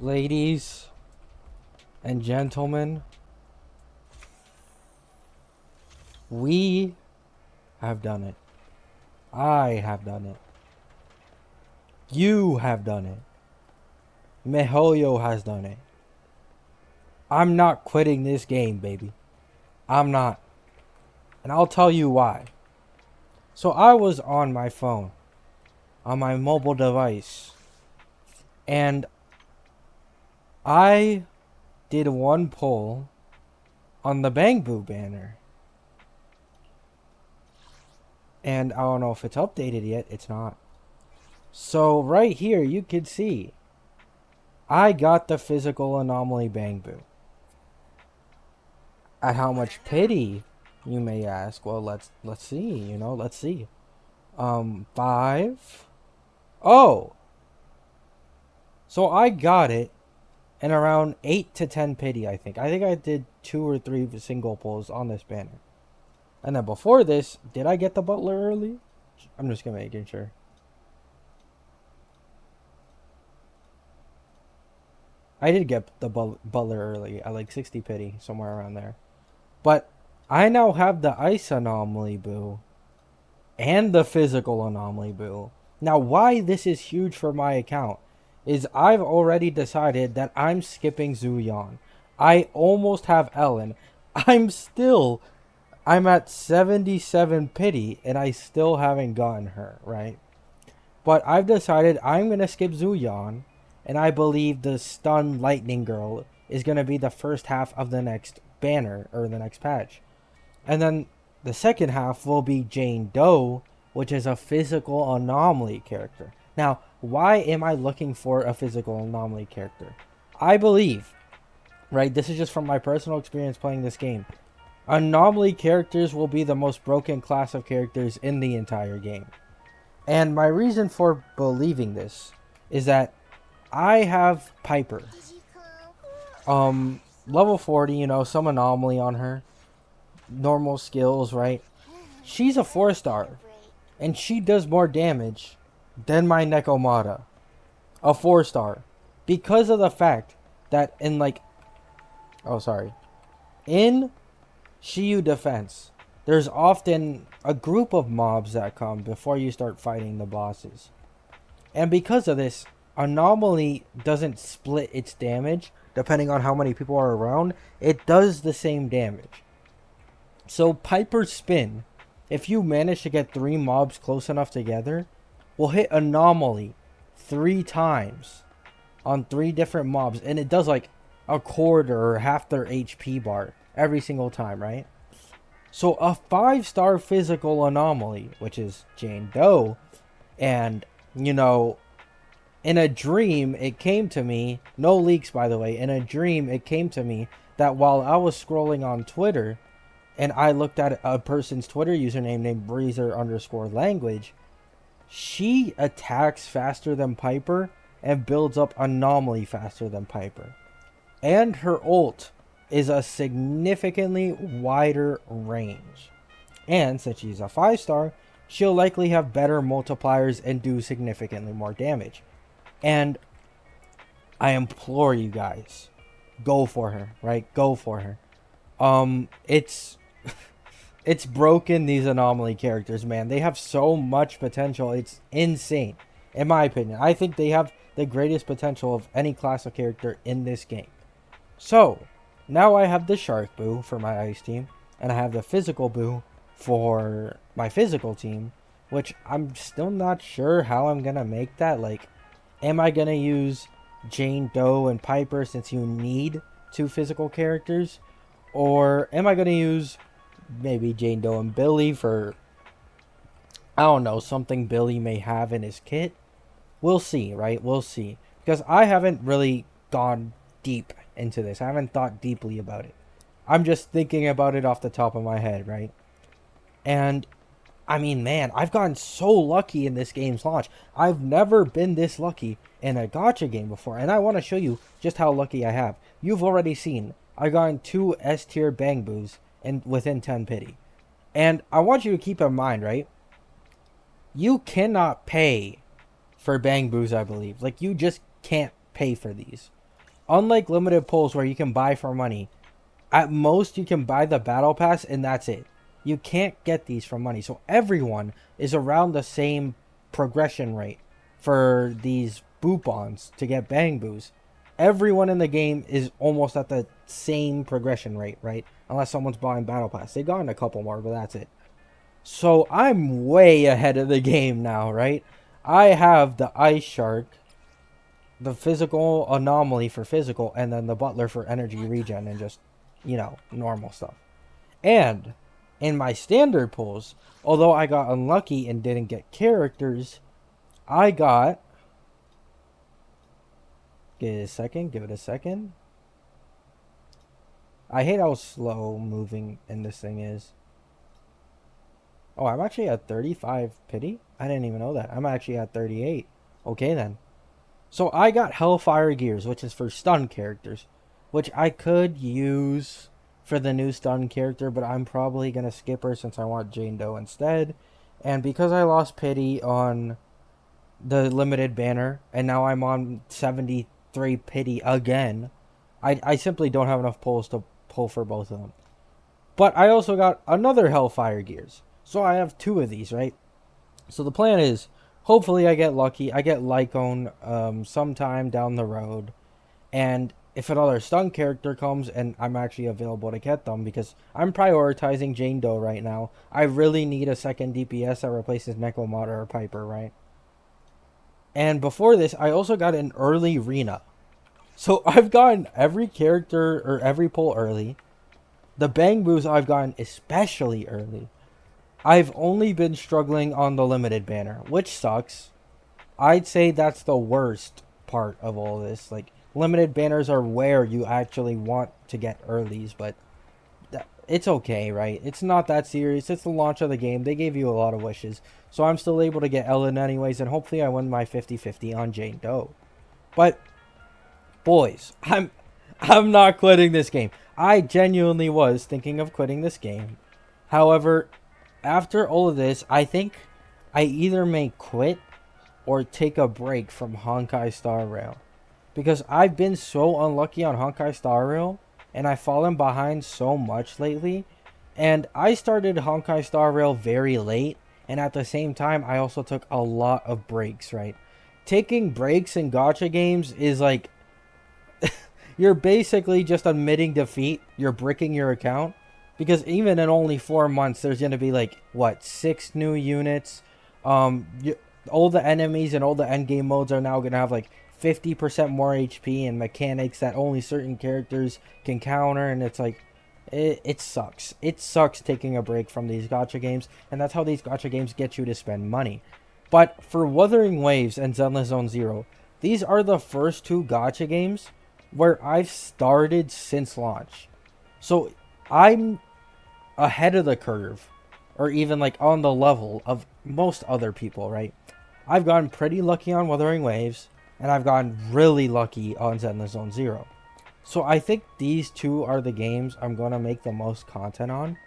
Ladies and gentlemen, we have done it. I have done it. You have done it. Mihoyo has done it. I'm not quitting this game, baby. I'm not. And I'll tell you why. So I was on my phone, on my mobile device, and I did one poll on the Bang Boo banner. And I don't know if it's updated yet. It's not. So right here, you can see I got the physical anomaly Bang Boo. At how much pity, you may ask? Well, let's see. Let's see. 5. Oh, so I got it in around 8 to 10 pity. I think I did 2 or 3 single pulls on this banner. And then before this, did I get the butler early? I'm just gonna making sure. I did get the butler early at like 60 pity, somewhere around there. But I now have the ice anomaly boo and the physical anomaly boo. Now, why this is huge for my account is I've already decided that I'm skipping Zuyan. I almost have Ellen. I'm at 77 pity and I still haven't gotten her, right? But I've decided I'm going to skip Zuyan, and I believe the Stun Lightning Girl is going to be the first half of the next banner, or the next patch. And then the second half will be Jane Doe, which is a physical anomaly character. Now, why am I looking for a physical anomaly character? I believe, right, this is just from my personal experience playing this game, anomaly characters will be the most broken class of characters in the entire game. And my reason for believing this is that I have Piper. Level 40, some anomaly on her. Normal skills, right? She's a 4-star. And she does more damage than my Nekomata. A 4-star. Because of the fact that in Shiyu Defense, there's often a group of mobs that come before you start fighting the bosses. And because of this, Anomaly doesn't split its damage depending on how many people are around. It does the same damage. So Piper's Spin, if you manage to get 3 mobs close enough together, will hit Anomaly 3 times on 3 different mobs. And it does like a quarter or half their HP bar every single time, right? So a 5-star physical anomaly, which is Jane Doe, and, in a dream, it came to me, no leaks by the way, in a dream, it came to me that while I was scrolling on Twitter, and I looked at a person's Twitter username named Breezer_language, she attacks faster than Piper and builds up anomaly faster than Piper. And her ult is a significantly wider range. And since she's a 5-star, she'll likely have better multipliers and do significantly more damage. And I implore you guys, go for her, right? Go for her. It's it's broken, these anomaly characters, man. They have so much potential. It's insane, in my opinion. I think they have the greatest potential of any class of character in this game. So, now I have the Shark Boo for my ice team, and I have the physical Boo for my physical team, which I'm still not sure how I'm gonna make that. Like, am I gonna use Jane Doe and Piper since you need 2 physical characters? Or am I gonna use maybe Jane Doe and Billy for, I don't know, something Billy may have in his kit? We'll see, right? We'll see. Because I haven't really gone deep into this. I haven't thought deeply about it. I'm just thinking about it off the top of my head, right? And I mean, man, I've gotten so lucky in this game's launch. I've never been this lucky in a gacha game before, and I want to show you just how lucky I have. You've already seen I've gotten 2 S tier Bang Boos within 10 pity. And I want you to keep in mind, right? You cannot pay for Bang Boos, I believe. Like, you just can't pay for these. unlike limited pulls where you can buy for money, at most you can buy the battle pass and that's it. You can't get these for money. So everyone is around the same progression rate for these boopons to get bang boos. Everyone in the game is almost at the same progression rate, right? Unless someone's buying battle pass. They've gotten a couple more, but that's it. So I'm way ahead of the game now, right? I have the Ice Shark, the physical anomaly for physical, and then the Butler for energy regen and just, normal stuff. And in my standard pulls, although I got unlucky and didn't get characters, I got. Give it a second. I hate how slow moving in this thing is. Oh, I'm actually at 35 pity? I didn't even know that. I'm actually at 38. Okay then. So I got Hellfire Gears, which is for stun characters, which I could use for the new stun character, but I'm probably going to skip her since I want Jane Doe instead. And because I lost pity on the limited banner, and now I'm on 73 pity again, I simply don't have enough pulls to pull for both of them. But I also got another Hellfire Gears. So I have two of these, right? So the plan is, hopefully I get lucky. I get Lycone sometime down the road. And if another stun character comes and I'm actually available to get them, because I'm prioritizing Jane Doe right now. I really need a second DPS that replaces Necromata or Piper, right? And before this, I also got an early Rena. So I've gotten every character or every pull early. The Bang Boos I've gotten especially early. I've only been struggling on the limited banner, which sucks. I'd say that's the worst part of all this. Like, limited banners are where you actually want to get earlies, but it's okay, right? It's not that serious. It's the launch of the game. They gave you a lot of wishes. So I'm still able to get Ellen anyways, and hopefully I win my 50-50 on Jane Doe. But, boys, I'm not quitting this game. I genuinely was thinking of quitting this game. However, after all of this, I think I either may quit or take a break from Honkai Star Rail. Because I've been so unlucky on Honkai Star Rail, and I've fallen behind so much lately. And I started Honkai Star Rail very late, and at the same time, I also took a lot of breaks, right? Taking breaks in gacha games is like, you're basically just admitting defeat. You're bricking your account. Because even in only 4 months, there's going to be like, 6 new units. All the enemies and all the endgame modes are now going to have like 50% more HP and mechanics that only certain characters can counter. And it's like, it sucks. It sucks taking a break from these gacha games. And that's how these gacha games get you to spend money. But for Wuthering Waves and Zenless Zone Zero, these are the first two gacha games where I've started since launch. So I'm ahead of the curve, or even like on the level of most other people, right? I've gotten pretty lucky on Wuthering Waves, and I've gotten really lucky on Zenless Zone Zero. So I think these two are the games I'm going to make the most content on.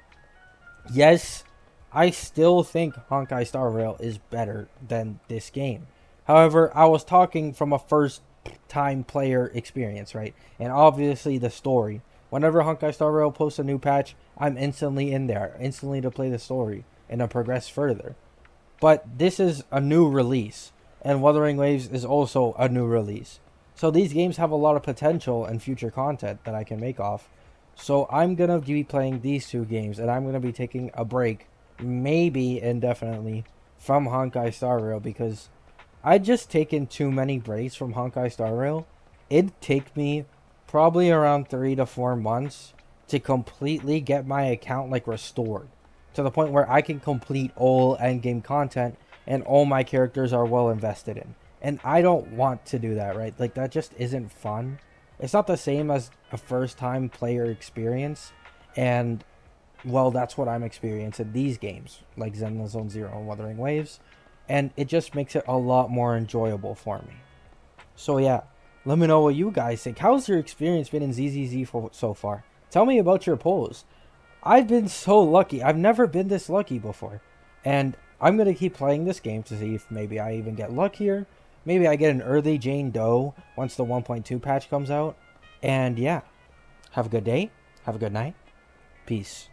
Yes, I still think Honkai Star Rail is better than this game. However, I was talking from a first time player experience, right? And obviously the story. Whenever Honkai Star Rail posts a new patch, I'm instantly in there, instantly to play the story and to progress further. But this is a new release, and Wuthering Waves is also a new release. So these games have a lot of potential and future content that I can make off. So I'm going to be playing these two games, and I'm going to be taking a break, maybe indefinitely, from Honkai Star Rail, because I'd just taken too many breaks from Honkai Star Rail. It'd take me probably around 3 to 4 months to completely get my account like restored to the point where I can complete all endgame content and all my characters are well invested in. And I don't want to do that, right? Like, that just isn't fun. It's not the same as a first time player experience, and well, that's what I'm experiencing these games like Zenless Zone Zero and Wuthering Waves, and it just makes it a lot more enjoyable for me. So yeah, let me know what you guys think. How's your experience been in ZZZ so far? Tell me about your polls. I've been so lucky. I've never been this lucky before. And I'm going to keep playing this game to see if maybe I even get luckier. Maybe I get an early Jane Doe once the 1.2 patch comes out. And yeah, have a good day. Have a good night. Peace.